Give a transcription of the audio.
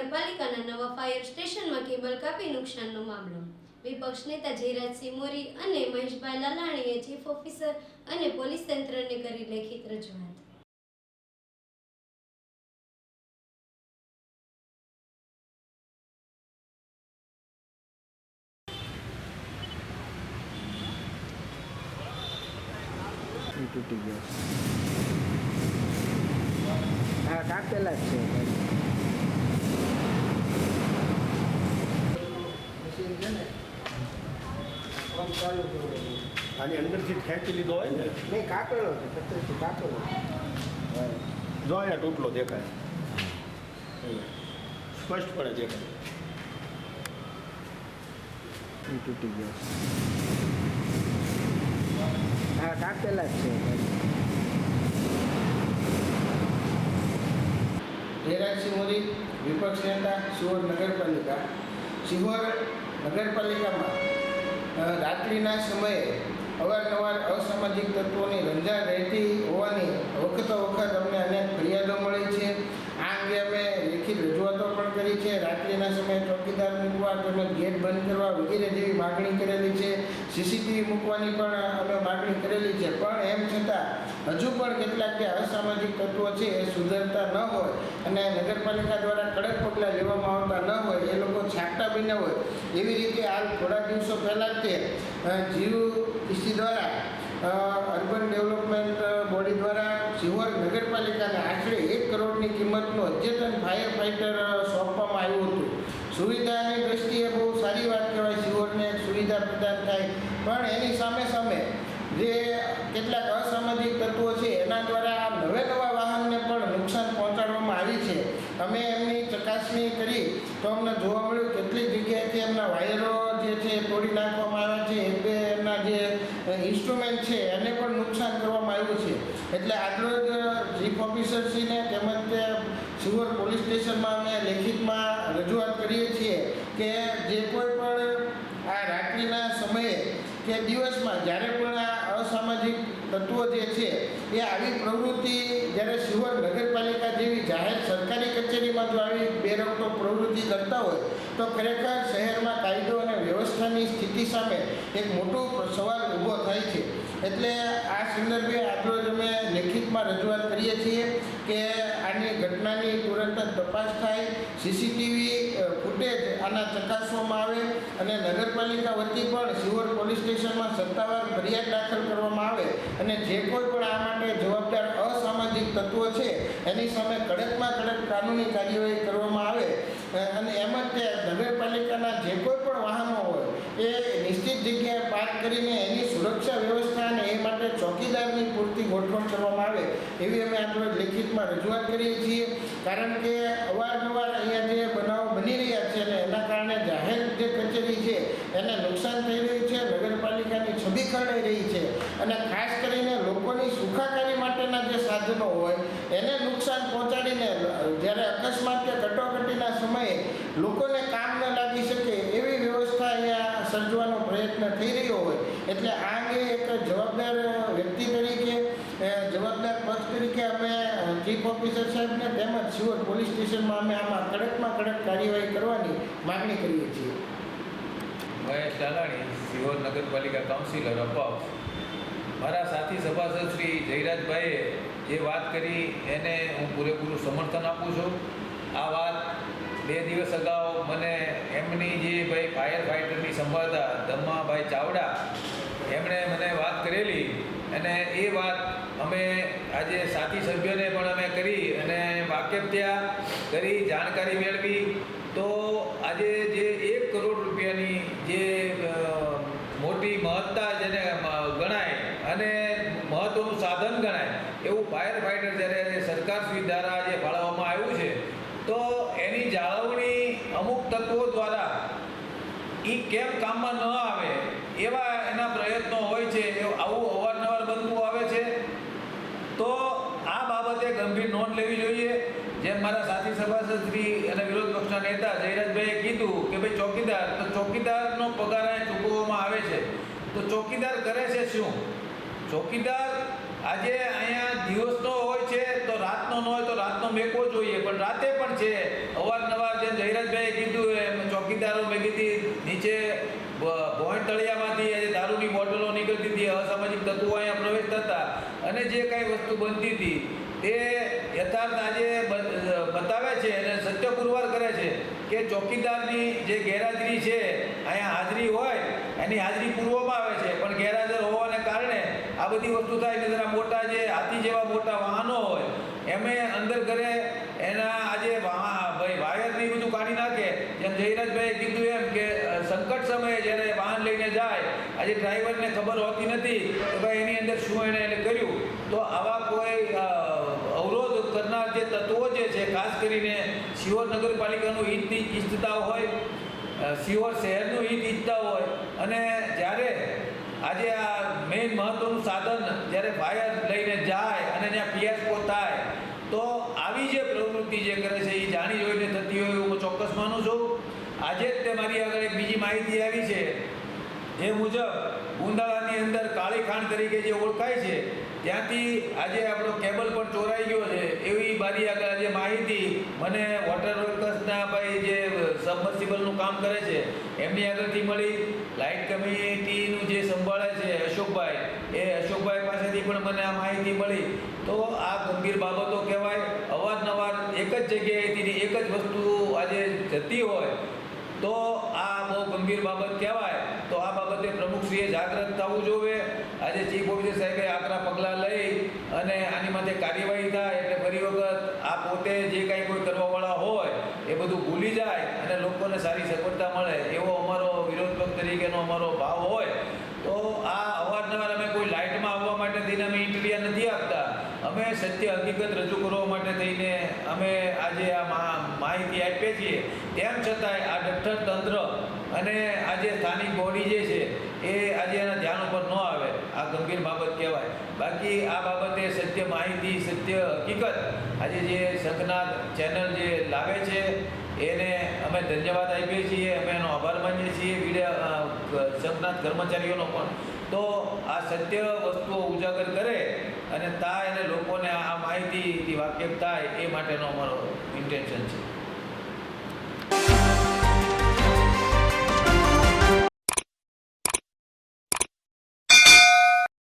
નગરપાલિકાના નવા ફાયર સ્ટેશનમાં કેબલ કાપી નુકસાનનો મામલો। વિપક્ષ નેતા જયરાજસિંહ મોરી અને મહેશભાઈ લાલાણીએ ચીફ ઓફિસર અને પોલીસ તંત્રને કરી લેખિત રજૂઆત। તૂટી ગયો। હા, કાપેલા જ છે। મશીન છે ને પંપ ચાલુ કરવું, આની અંદરથી ખેંચી લીધો હોય ને? નહીં, કાપેલો છે, છત્રીસથી કાપેલો છે। જો અહીંયા તૂટલો દેખાય, સ્પષ્ટપણે દેખાય। તૂટી ગયો। હા, કાપેલા જ છે। જયરાજસિંહ મોરી, વિપક્ષ નેતા, શિહોર નગરપાલિકા। શિહોર નગરપાલિકામાં રાત્રિના સમયે અવારનવાર અસામાજિક તત્વોની રંજાડ રહેતી હોવાની વખતો વખત અમને અનેક ફરિયાદો મળી છે। આ અંગે અમે લેખિત રજૂઆતો પણ કરી છે। રાત્રિના સમયે ચોકીદાર મૂકવા તેમજ ગેટ બંધ કરવા વગેરે જેવી માગણી કરેલી છે। સીસીટીવી મૂકવાની પણ અમે માગણી કરેલી છે, પણ એમ છતાં હજુ પણ કેટલાક જે અસામાજિક તત્વો છે એ સુધરતા ન હોય અને નગરપાલિકા દ્વારા કડક પગલાં લેવામાં આવતા ન હોય, એ લોકો છાંટા બન્યા હોય એવી રીતે હાલ થોડા દિવસો પહેલાં જ તે જીયુટીસી દ્વારા અર્બન ડેવલપમેન્ટ બોડી દ્વારા શિહોર નગરપાલિકાને આશરે 1 કરોડની કિંમતનું અદ્યતન ફાયર ફાઇટર સોંપવામાં આવ્યું હતું। સુવિધાની દ્રષ્ટિએ બહુ સારી વાત કહેવાય, શિહોરને સુવિધા પ્રદાન થાય, પણ એની સામે સામે જે કેટલાક અસામાજિક તત્વો છે એના દ્વારા નવા વાહનને પણ નુકસાન પહોંચાડવામાં આવી છે। અમે એમની ચકાસણી કરી તો અમને જોવા મળ્યું કેટલીક જગ્યાએથી એમના વાયરો જે છે તોડી નાખવામાં આવ્યા છે, એટલે એમના જે ઇન્સ્ટ્રુમેન્ટ છે એને પણ નુકસાન કરવામાં આવ્યું છે। એટલે આજરોજ ચીફ ઓફિસરશ્રીને તેમજ તે શિહોર પોલીસ સ્ટેશનમાં અમે લેખિતમાં રજૂઆત કરીએ છીએ કે જે કોઈ પણ આ રાત્રિના સમયે કે દિવસમાં જ્યારે પણ આ અસામાજિક તત્વો જે છે એ આવી પ્રવૃત્તિ જ્યારે શિહોર નગરપાલિકા જેવી જાહેર સરકારી કચેરીમાં જો આવી બેરોકટોક પ્રવૃત્તિ કરતા હોય તો ખરેખર શહેરમાં કાયદો અને વ્યવસ્થાની સ્થિતિ સામે એક મોટો સવાલ ઊભો થાય છે। એટલે આ સંદર્ભે આજરોજ અમે લેખિતમાં રજૂઆત કરીએ છીએ કે આની ઘટનાની તુરંત જ તપાસ થાય, સીસીટીવી ફૂટેજ આના ચકાસવામાં આવે અને નગરપાલિકા વતી પણ શિહોર પોલીસ સ્ટેશનમાં સત્તાવાર ફરિયાદ દાખલ કરવામાં આવે અને જે કોઈ પણ આ માટે જવાબદાર અસામાજિક તત્વો છે એની સામે કડકમાં કડક કાનૂની કાર્યવાહી કરવામાં આવે અને એમ જ તે નગરપાલિકાના જે કોઈ પણ વાહનો હોય એ નિશ્ચિત જગ્યાએ પાર્ક કરીને એની સુરક્ષા વ્યવસ્થા અને એ માટે ચોકીદારની પૂરતી ગોઠવણ કરવામાં આવે એવી અમે આપણે લેખિતમાં રજૂઆત કરીએ છીએ। કારણ કે અવારનવાર અહીંયા જે બનાવો બની રહ્યા છે અને એના કારણે જાહેર જે કચેરી છે એને નુકસાન થઈ રહ્યું છે, નગરપાલિકાની છબી ખરડાઈ રહી છે અને ખાસ કરીને લોકોની સુખાકારી માટેના જે સાધનો હોય એને નુકસાન પહોંચાડીને જ્યારે અકસ્માત કે કટોકટીના સમયે લોકોને કામ ન લાગી શકે એવી વ્યવસ્થા અહીંયા સર્જવાનો પ્રયત્ન થઈ રહ્યો હોય, એટલે આ અંગે એક જવાબદાર વ્યક્તિ તરીકે, જવાબદાર પક્ષ તરીકે અમે ચીફ ઓફિસર સાહેબને તેમજ શિહોર પોલીસ સ્ટેશનમાં અમે આમાં કડકમાં કડક કાર્યવાહી કરવાની માગણી કરીએ છીએ। મહેશ લાલાણી, શિહોર નગરપાલિકા કાઉન્સિલર અપક્ષ। મારા સાથી સભાસદ શ્રી જયરાજભાઈએ જે વાત કરી એને હું પૂરેપૂરું સમર્થન આપું છું। આ વાત 2 દિવસ અગાઉ મને એમની જે ભાઈ ફાયર ફાઇટરની સંભાળતા ધમ્માભાઈ ચાવડા એમણે મને વાત કરેલી અને એ વાત અમે આજે સાથી સભ્યોને પણ અમે કરી અને વાકેફ થયા, કરી જાણકારી મેળવી તો આજે જે 1 કરોડ રૂપિયાની જે મોટી મહત્તા જેને ગણાય અને મહત્ત્વનું સાધન ગણાય એવું ફાયર ફાઇટર જ્યારે સરકારશ્રી દ્વારા જે ફાળવવામાં આવ્યું છે તો એની જાળવણી અમુક તત્વો દ્વારા એ કેમ કામમાં ન આવે એવા એના પ્રયત્નો હોય છે, આવું અવારનવાર બનતું આવે છે। તો આ બાબતે ગંભીર નોંધ લેવી જોઈએ। જેમ મારા સાથી સભાસદ શ્રી અને વિરોધ પક્ષના નેતા જયરાજભાઈએ કીધું કે ભાઈ ચોકીદાર, તો ચોકીદારનો પગાર ચૂકવવામાં આવે છે તો ચોકીદાર કરે છે શું? ચોકીદાર આજે અહીંયા દિવસનો હોય છે તો રાતનો ન હોય તો રાતનો મેકવો જોઈએ, પણ રાતે પણ છે. અવારનવાર જેમ જયરાજભાઈએ કીધું એમ ચોકીદારો મેગીથી નીચે ભોંય તળિયામાંથી આજે દારૂની બોટલો નીકળતી હતી, અસામાજિક તત્વો અહીંયા પ્રવેશ થતા અને જે કાંઈ વસ્તુ બનતી હતી તે યથાર્થ આજે બતાવે છે અને સત્ય પુરવાર કરે છે કે ચોકીદારની જે ગેરહાજરી છે, અહીંયા હાજરી હોય એની હાજરી પૂરવામાં આવે છે, પણ ગેરહાજર હોવાને કારણે આ બધી વસ્તુ થાય. જરા મોટા જે હાથી જેવા મોટા વાહનો હોય એમે અંદર ઘરે એના આજે વાયરની બધું કાઢી નાખે. જેમ જયરાજભાઈએ કીધું એમ કે સંકટ સમયે જ્યારે વાહન લઈને જાય, આજે ડ્રાઈવરને ખબર હોતી નથી કે ભાઈ એની અંદર શું એને કર્યું. તો આવા કોઈ અવરોધ કરનાર જે તત્વો જે છે, ખાસ કરીને શિહોર નગરપાલિકાનું હિત ઈચ્છતા હોય, શિહોર શહેરનું હિત ઈચ્છતા હોય અને જ્યારે આજે આ મેઇન મહત્વનું સાધન જ્યારે ફાયર લઈને જાય અને ત્યાં ફિયાસ્કો થાય તો આવી જે પ્રવૃત્તિ જે કરે છે એ જાણી જોઈને થતી હોય હું ચોક્કસ માનું છું. આજે જ તે મારી આગળ એક બીજી માહિતી આવી છે, એ મુજબ ઉંદાળાની અંદર કાળી ખાણ તરીકે જે ઓળખાય છે ત્યાંથી આજે આપણો કેબલ પણ ચોરાઈ ગયો છે, એવી મારી આગળ આજે માહિતી મને વોટર વર્કર્સના ભાઈ જે સબમર્સિબલનું કામ કરે છે એમની આગળથી મળી. લાઇટ કમિટીનું જે સંભાળે છે અશોકભાઈ, એ અશોકભાઈ પાસેથી પણ મને આ માહિતી મળી. તો આ ગંભીર બાબતો કહેવાય. અવારનવાર એક જ જગ્યાએથી એક જ વસ્તુ આજે જતી હોય તો આ બહુ ગંભીર બાબત કહેવાય. તો આ બાબતે પ્રમુખશ્રીએ જાગૃત થવું જોઈએ. આજે ચીફ ઓફિસર સાહેબે આકરા પગલાં લઈ અને આની માટે કાર્યવાહી થાય એટલે ફરી વખત આ પોતે જે કાંઈ કોઈ કરવાવાળા હોય એ બધું ભૂલી જાય અને લોકોને સારી સફળતા મળે એવો અમારો વિરોધ પક્ષ તરીકેનો અમારો ભાવ હોય. તો આ અવારનવાર અમે કોઈ લાઇટમાં આવવા માટે થઈને અમે ઇન્ટરવ્યુ નથી આપતા, અમે સત્ય હકીકત રજૂ કરવા માટે થઈને અમે આજે આ માહિતી આપીએ છીએ. તેમ છતાંય આ ડફ્ટર તંત્ર અને આજે સ્થાનિક બોડી જે છે એ આજે એના ધ્યાન ઉપર ન આવે, આ ગંભીર બાબત કહેવાય. બાકી આ બાબતે સત્ય માહિતી, સત્ય હકીકત આજે જે સંઘનાથ ચેનલ જે લાવે છે એને અમે ધન્યવાદ આપીએ છીએ, અમે એનો આભાર માનીએ છીએ સંઘનાથ કર્મચારીઓનો પણ. તો આ સત્ય વસ્તુઓ ઉજાગર કરે અને થાય અને લોકોને આ માહિતીથી વાકેફ થાય એ માટેનો અમારો ઇન્ટેન્શન છે.